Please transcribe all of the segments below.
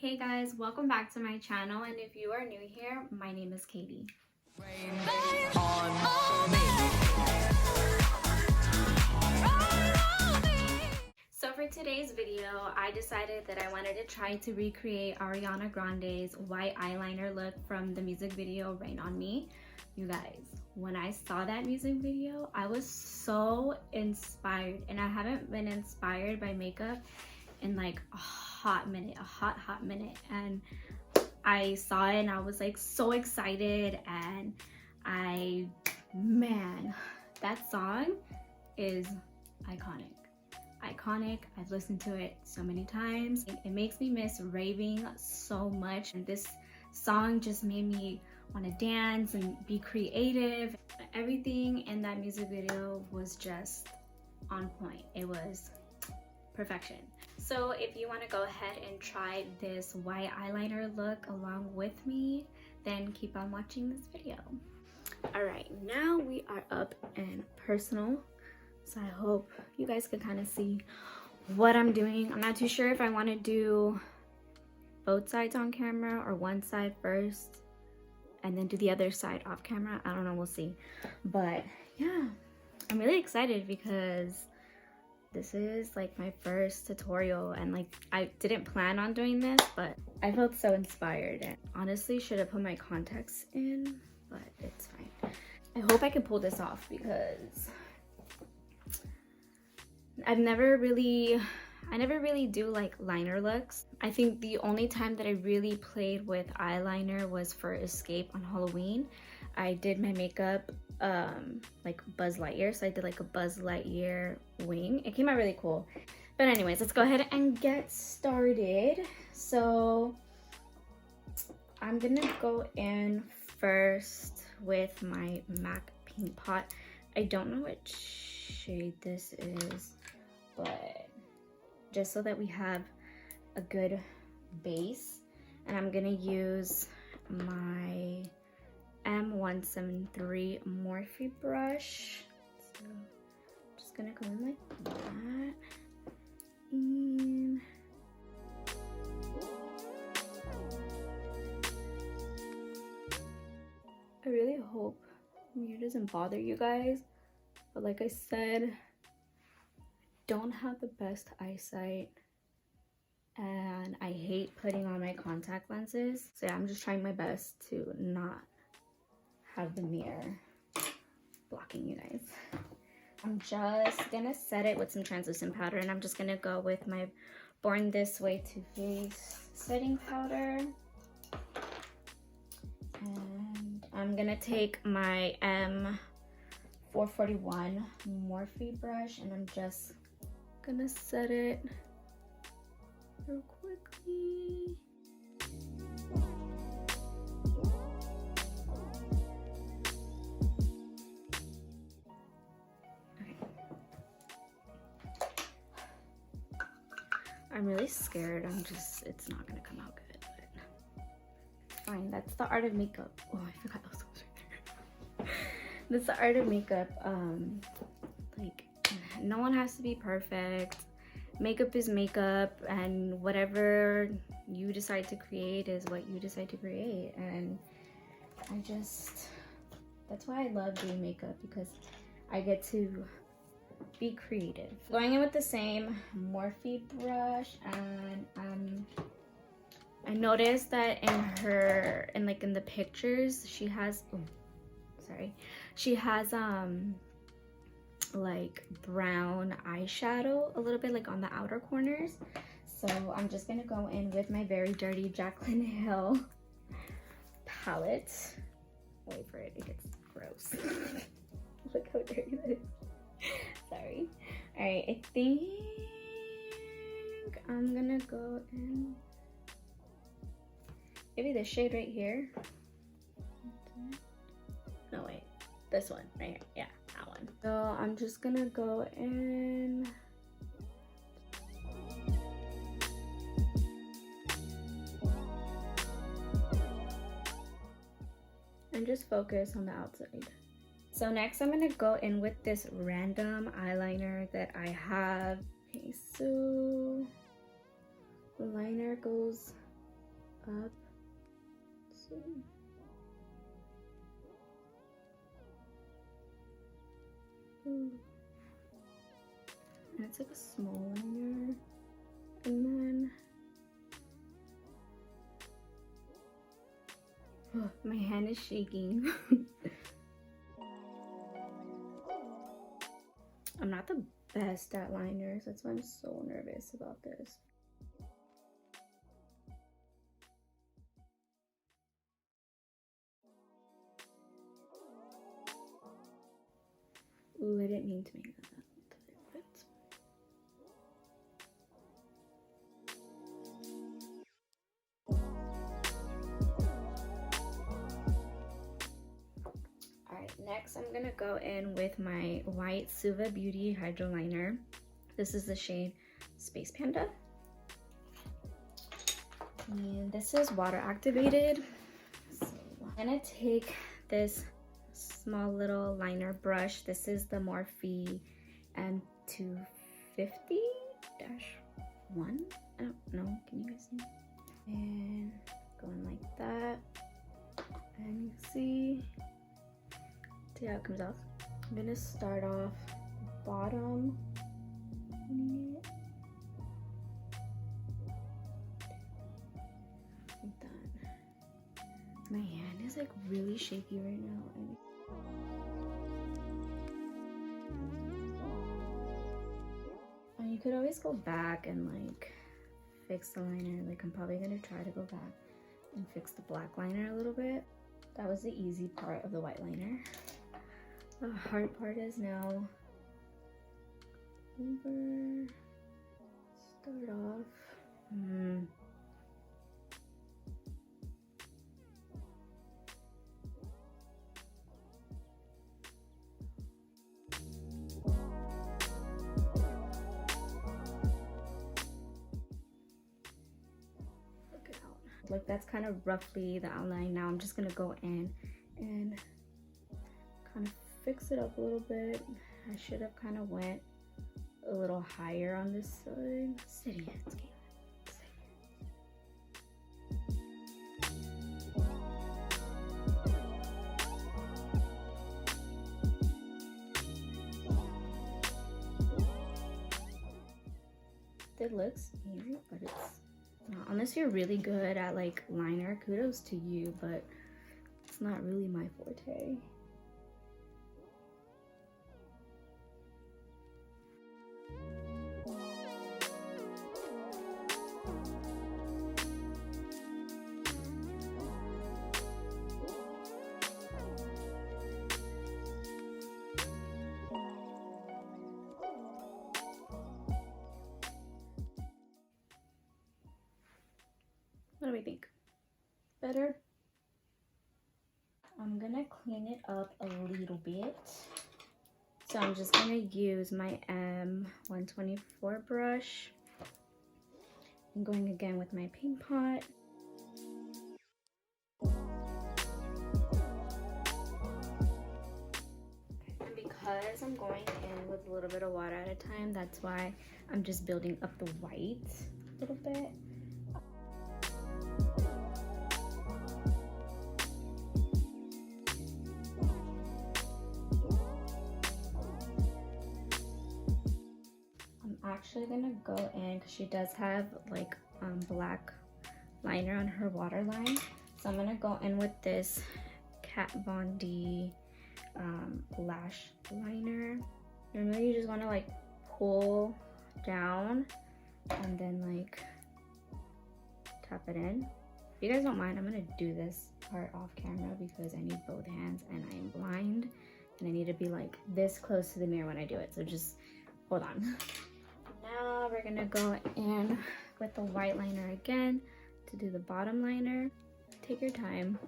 Hey guys, welcome back to my channel, and if you are new here, my name is Katie. So for today's video, I decided that I wanted to try to recreate Ariana Grande's white eyeliner look from the music video Rain on Me. You guys, when I saw that music video, I was so inspired, and I haven't been inspired by makeup in like a hot minute, a hot minute. And I saw it and I was like so excited, and man, that song is iconic. I've listened to it so many times. It makes me miss raving so much, and this song just made me want to dance and be creative. Everything in that music video was just on point. It was perfection. So if you want to go ahead and try this white eyeliner look along with me, then keep on watching this video. All right, now we are up and personal, so I hope you guys can kind of see what I'm doing. I'm not too sure if I want to do both sides on camera or one side first and then do the other side off camera. I don't know, we'll see. But yeah, I'm really excited because this is like my first tutorial, and like I didn't plan on doing this, but I felt so inspired, and honestly should have put my contacts in, but it's fine. I hope I can pull this off because I never really do like liner looks. I think the only time that I really played with eyeliner was for Escape on Halloween. I did my makeup like Buzz Lightyear, so I did like a Buzz Lightyear wing. It came out really cool. But anyways, let's go ahead and get started. So I'm gonna go in first with my MAC Paint Pot. I don't know which shade this is, but just so that we have a good base, and I'm gonna use my M173 Morphe brush. So I'm just gonna go in like that, and I really hope it doesn't bother you guys, but like I said, don't have the best eyesight, and I hate putting on my contact lenses, so yeah, I'm just trying my best to not have the mirror blocking you guys. I'm just gonna set it with some translucent powder, and I'm just gonna go with my Born This Way Too Faced setting powder, and I'm gonna take my M441 Morphe brush, and I'm just gonna set it real quickly. Okay. I'm really scared. It's not gonna come out good, but it's fine. That's the art of makeup. Oh, I forgot those was right there. That's the art of makeup. Like, no one has to be perfect. Makeup is makeup, and whatever you decide to create is what you decide to create. And that's why I love doing makeup, because I get to be creative. Going in with the same Morphe brush, and I noticed that in the pictures she has like brown eyeshadow a little bit, like on the outer corners. So I'm just gonna go in with my very dirty Jaclyn Hill palette. Wait for it, it gets gross. Look how dirty that is. Sorry. All right, I think I'm gonna go in maybe this shade right here. No, wait, this one right here. Yeah, that one. So I'm just gonna go in and just focus on the outside. So next I'm gonna go in with this random eyeliner that I have. Okay, so the liner goes up. Let's see. Ooh. And it's like a small liner. And then oh, my hand is shaking. I'm not the best at liners. That's why I'm so nervous about this. Ooh, I didn't mean to make that. Next, I'm gonna go in with my white Suva Beauty Hydra liner. This is the shade Space Panda. And this is water activated. So I'm gonna take this small little liner brush. This is the Morphe M250-1. I don't know, can you guys see? And going like that. And you see how it comes off. I'm gonna start off the bottom. Like that. My hand is like really shaky right now. And you could always go back and like fix the liner. Like I'm probably gonna try to go back and fix the black liner a little bit. That was the easy part of the white liner. The hard part is now over. Start off. Look it out. Like that's kind of roughly the outline. Now I'm just gonna go in and kind of fix it up a little bit. I should have kind of went a little higher on this side. Sit in, it looks easy, but it's not. Unless you're really good at like liner, kudos to you, but it's not really my forte. What do we think? Better? I'm gonna clean it up a little bit. So I'm just gonna use my M124 brush. I'm going again with my paint pot. And because I'm going in with a little bit of water at a time, that's why I'm just building up the white a little bit. Actually gonna go in because she does have like black liner on her waterline, so I'm gonna go in with this Kat Von D lash liner. Normally you just want to like pull down and then like tap it in. If you guys don't mind, I'm gonna do this part off camera because I need both hands and I am blind and I need to be like this close to the mirror when I do it, so just hold on. Now we're gonna go in with the white liner again to do the bottom liner. Take your time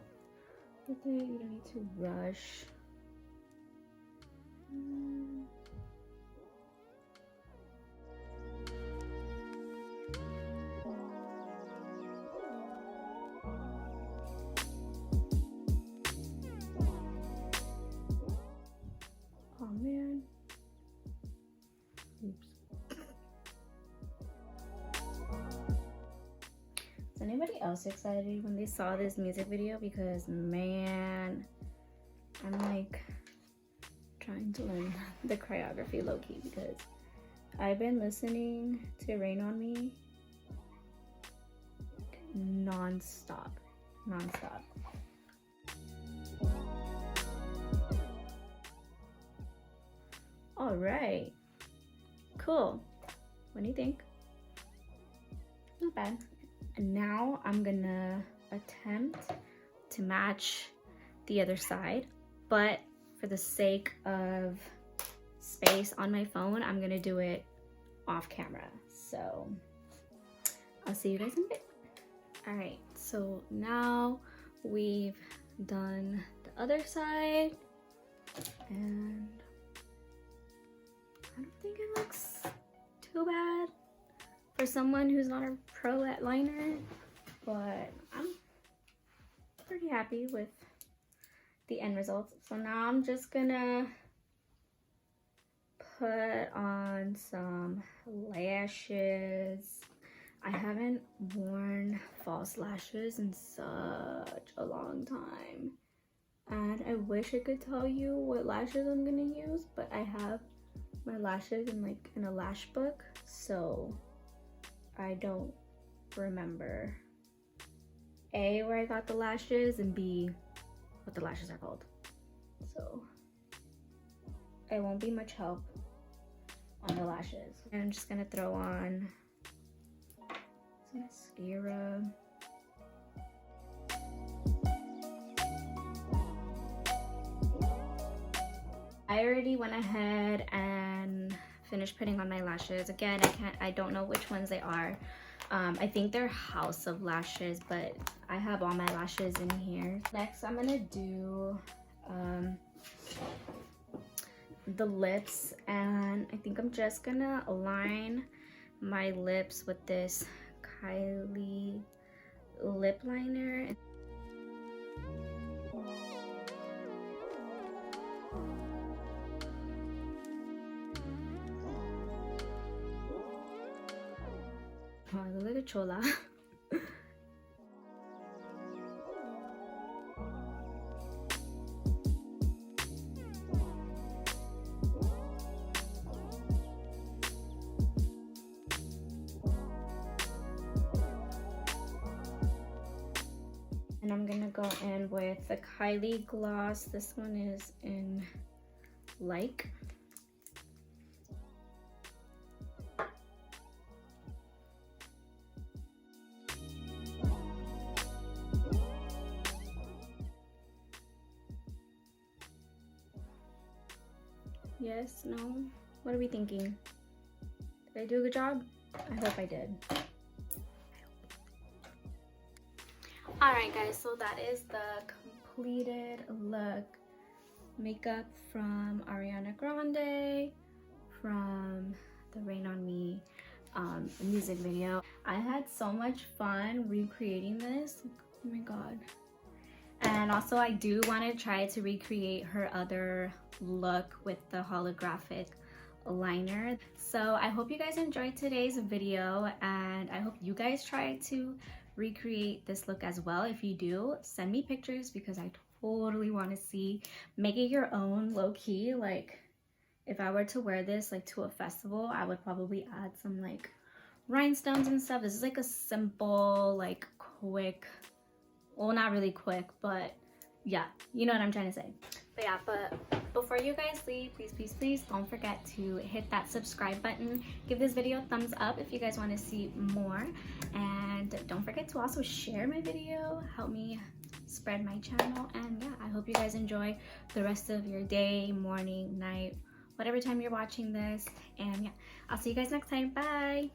with it, you don't need to rush. Oh man. Oops. Does anybody somebody else excited when they saw this music video? Because man, I'm like trying to learn the choreography low-key because I've been listening to Rain on Me non-stop. All right, cool. What do you think? Not bad. And now I'm gonna attempt to match the other side, but for the sake of space on my phone, I'm gonna do it off camera. So I'll see you guys in a bit. All right, so now we've done the other side, and I don't think it looks too bad for someone who's not a pro at liner, but I'm pretty happy with the end result. So now I'm just gonna put on some lashes. I haven't worn false lashes in such a long time, and I wish I could tell you what lashes I'm gonna use, but I have my lashes in a lash book, so I don't remember A, where I got the lashes, and B, what the lashes are called. So it won't be much help on the lashes. And I'm just gonna throw on some mascara. I already went ahead and finished putting on my lashes. Again, I don't know which ones they are. I think they're House of Lashes, but I have all my lashes in here. Next, I'm gonna do the lips, and I think I'm just gonna align my lips with this Kylie lip liner. Oh, I look like a chola. And I'm gonna go in with the Kylie gloss. This one is in Like. Yes, no? What are we thinking? Did I do a good job? I hope I did. Alright guys, so that is the completed look. Makeup from Ariana Grande, from the Rain on Me music video. I had so much fun recreating this. Oh my god. And also I do want to try to recreate her other look with the holographic liner. So I hope you guys enjoyed today's video, and I hope you guys try to recreate this look as well. If you do, send me pictures because I totally want to see. Make it your own, low-key. Like if I were to wear this like to a festival, I would probably add some like rhinestones and stuff. This is like a simple, like quick, well, not really quick, but yeah, you know what I'm trying to say. But yeah, but before you guys leave, please don't forget to hit that subscribe button. Give this video a thumbs up if you guys want to see more, and don't forget to also share my video. Help me spread my channel. And yeah, I hope you guys enjoy the rest of your day, morning, night, whatever time you're watching this. And yeah, I'll see you guys next time. Bye.